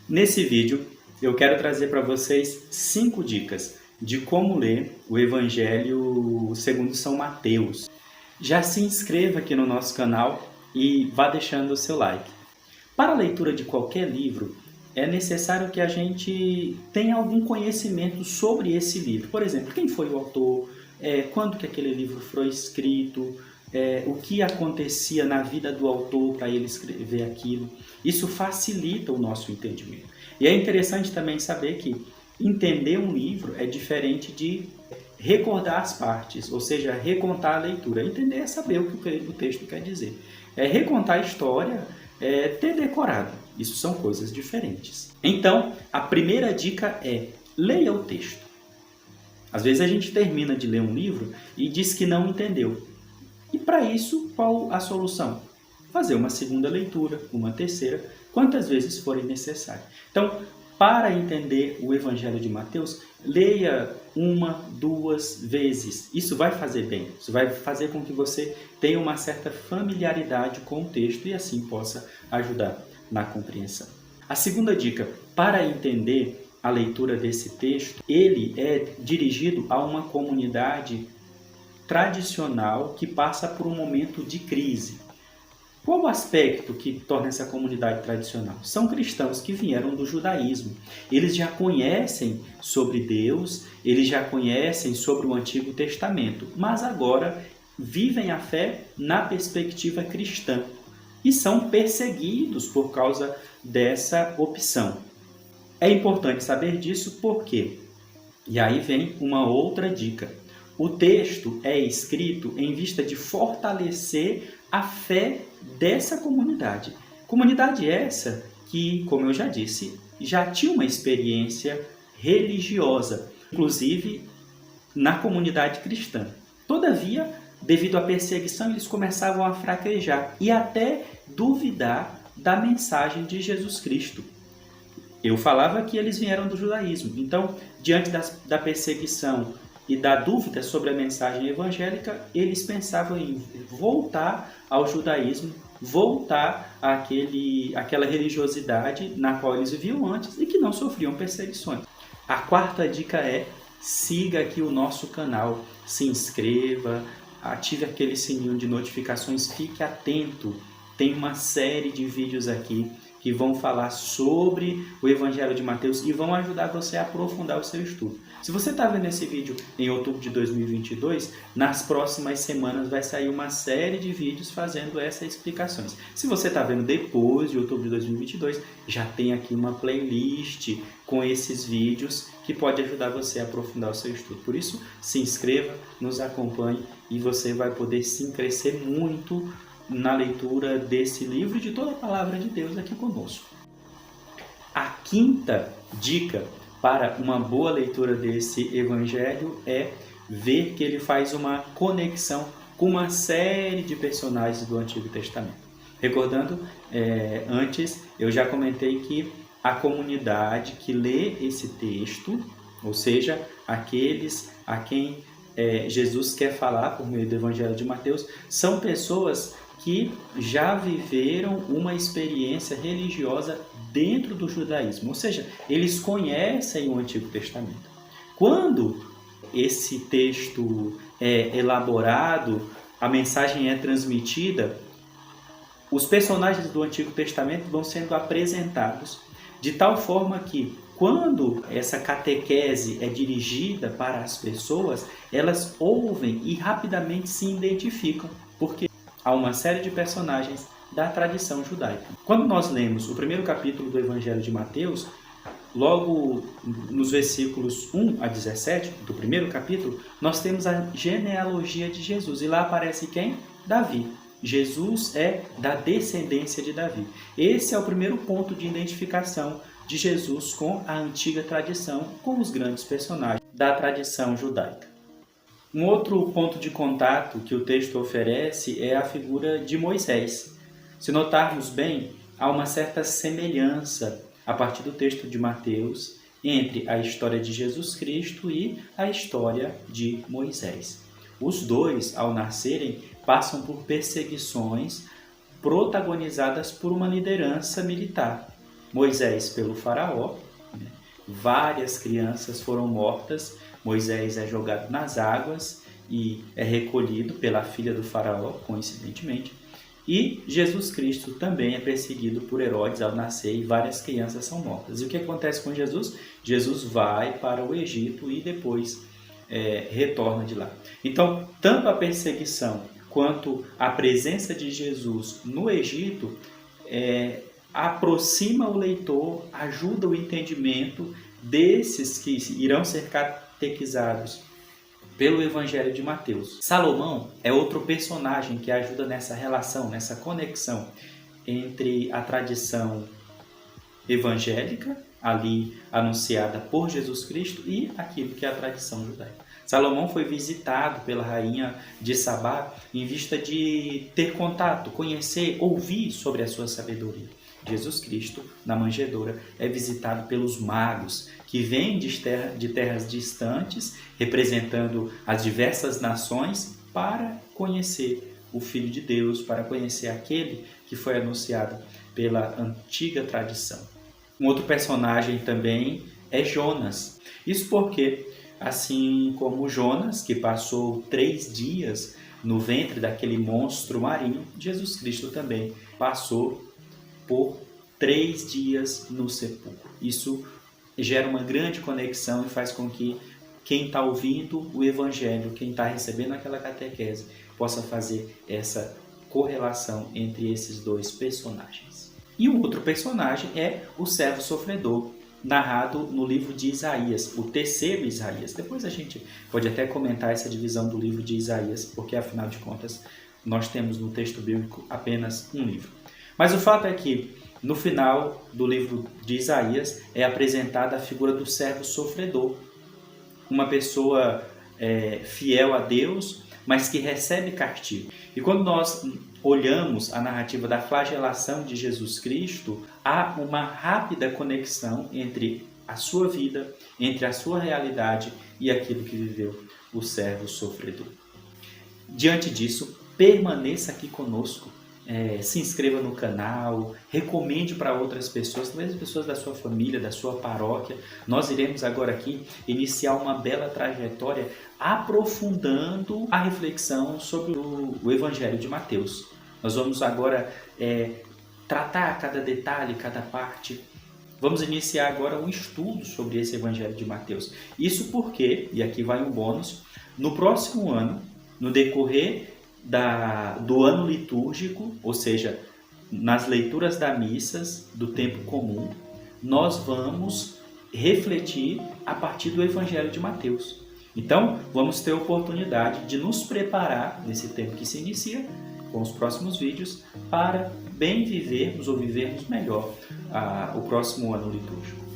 Nesse vídeo, eu quero trazer para vocês 5 dicas de como ler o Evangelho segundo São Mateus. Já se inscreva aqui no nosso canal e vá deixando o seu like. Para a leitura de qualquer livro, é necessário que a gente tenha algum conhecimento sobre esse livro. Por exemplo, quem foi o autor, quando que aquele livro foi escrito, o que acontecia na vida do autor para ele escrever aquilo. Isso facilita o nosso entendimento. E é interessante também saber que entender um livro é diferente de recordar as partes, ou seja, recontar a leitura. Entender é saber o que o texto quer dizer. Recontar a história é ter decorado. Isso são coisas diferentes. Então, a primeira dica é leia o texto. Às vezes a gente termina de ler um livro e diz que não entendeu. E para isso, qual a solução? Fazer uma segunda leitura, uma terceira, quantas vezes forem necessárias. Então, para entender o Evangelho de Mateus, leia 1, 2 vezes. Isso vai fazer bem. Isso vai fazer com que você tenha uma certa familiaridade com o texto e assim possa ajudar na compreensão. A segunda dica, para entender a leitura desse texto, ele é dirigido a uma comunidade tradicional que passa por um momento de crise. Qual o aspecto que torna essa comunidade tradicional? São cristãos que vieram do judaísmo. Eles já conhecem sobre Deus, eles já conhecem sobre o Antigo Testamento, mas agora vivem a fé na perspectiva cristã e são perseguidos por causa dessa opção. É importante saber disso porque, e aí vem uma outra dica, o texto é escrito em vista de fortalecer a fé dessa comunidade. Comunidade essa que, como eu já disse, já tinha uma experiência religiosa, inclusive na comunidade cristã. Todavia, devido à perseguição, eles começavam a fraquejar e até duvidar da mensagem de Jesus Cristo. Eu falava que eles vieram do judaísmo, então, diante da perseguição e da dúvida sobre a mensagem evangélica, eles pensavam em voltar ao judaísmo, voltar àquela religiosidade na qual eles viviam antes e que não sofriam perseguições. A quarta dica é: siga aqui o nosso canal, se inscreva, ative aquele sininho de notificações, fique atento. Tem uma série de vídeos aqui que vão falar sobre o Evangelho de Mateus e vão ajudar você a aprofundar o seu estudo. Se você está vendo esse vídeo em outubro de 2022, nas próximas semanas vai sair uma série de vídeos fazendo essas explicações. Se você está vendo depois de outubro de 2022, já tem aqui uma playlist com esses vídeos que pode ajudar você a aprofundar o seu estudo. Por isso, se inscreva, nos acompanhe e você vai poder sim crescer muito na leitura desse livro e de toda a palavra de Deus aqui conosco. A quinta dica para uma boa leitura desse evangelho é ver que ele faz uma conexão com uma série de personagens do Antigo Testamento. Recordando, antes eu já comentei que a comunidade que lê esse texto, ou seja, aqueles a quem Jesus quer falar por meio do Evangelho de Mateus, são pessoas que já viveram uma experiência religiosa dentro do judaísmo, ou seja, eles conhecem o Antigo Testamento. Quando esse texto é elaborado, a mensagem é transmitida, os personagens do Antigo Testamento vão sendo apresentados de tal forma que, quando essa catequese é dirigida para as pessoas, elas ouvem e rapidamente se identificam, porque há uma série de personagens da tradição judaica. Quando nós lemos o primeiro capítulo do Evangelho de Mateus, logo nos versículos 1 a 17 do primeiro capítulo, nós temos a genealogia de Jesus. E lá aparece quem? Davi. Jesus é da descendência de Davi. Esse é o primeiro ponto de identificação de Jesus com a antiga tradição, com os grandes personagens da tradição judaica. Um outro ponto de contato que o texto oferece é a figura de Moisés. Se notarmos bem, há uma certa semelhança a partir do texto de Mateus entre a história de Jesus Cristo e a história de Moisés. Os dois, ao nascerem, passam por perseguições protagonizadas por uma liderança militar. Moisés pelo faraó, né? Várias crianças foram mortas, Moisés é jogado nas águas e é recolhido pela filha do faraó, coincidentemente. E Jesus Cristo também é perseguido por Herodes ao nascer e várias crianças são mortas. E o que acontece com Jesus? Jesus vai para o Egito e depois retorna de lá. Então, tanto a perseguição quanto a presença de Jesus no Egito aproxima o leitor, ajuda o entendimento desses que irão ser catequizados pelo Evangelho de Mateus. Salomão é outro personagem que ajuda nessa relação, nessa conexão entre a tradição evangélica, ali anunciada por Jesus Cristo, e aquilo que é a tradição judaica. Salomão foi visitado pela rainha de Sabá em vista de ter contato, conhecer, ouvir sobre a sua sabedoria. Jesus Cristo, na manjedoura, é visitado pelos magos, que vêm de terras distantes, representando as diversas nações, para conhecer o Filho de Deus, para conhecer aquele que foi anunciado pela antiga tradição. Um outro personagem também é Jonas. Isso porque, assim como Jonas, que passou 3 dias no ventre daquele monstro marinho, Jesus Cristo também passou por 3 dias no sepulcro. Isso gera uma grande conexão e faz com que quem está ouvindo o Evangelho, quem está recebendo aquela catequese, possa fazer essa correlação entre esses dois personagens. E o outro personagem é o servo sofredor, narrado no livro de Isaías, o terceiro Isaías. Depois a gente pode até comentar essa divisão do livro de Isaías, porque afinal de contas nós temos no texto bíblico apenas um livro. Mas o fato é que no final do livro de Isaías é apresentada a figura do servo sofredor, uma pessoa fiel a Deus, mas que recebe castigo. E quando nós olhamos a narrativa da flagelação de Jesus Cristo, há uma rápida conexão entre a sua vida, entre a sua realidade e aquilo que viveu o servo sofredor. Diante disso, permaneça aqui conosco, se inscreva no canal, recomende para outras pessoas, talvez pessoas da sua família, da sua paróquia. Nós iremos agora aqui iniciar uma bela trajetória aprofundando a reflexão sobre o Evangelho de Mateus. Nós vamos agora tratar cada detalhe, cada parte. Vamos iniciar agora um estudo sobre esse Evangelho de Mateus. Isso porque, e aqui vai um bônus, no próximo ano, no decorrer do ano litúrgico, ou seja, nas leituras das missas do tempo comum, nós vamos refletir a partir do Evangelho de Mateus. Então, vamos ter a oportunidade de nos preparar nesse tempo que se inicia, com os próximos vídeos, para bem vivermos ou vivermos melhor o próximo ano litúrgico.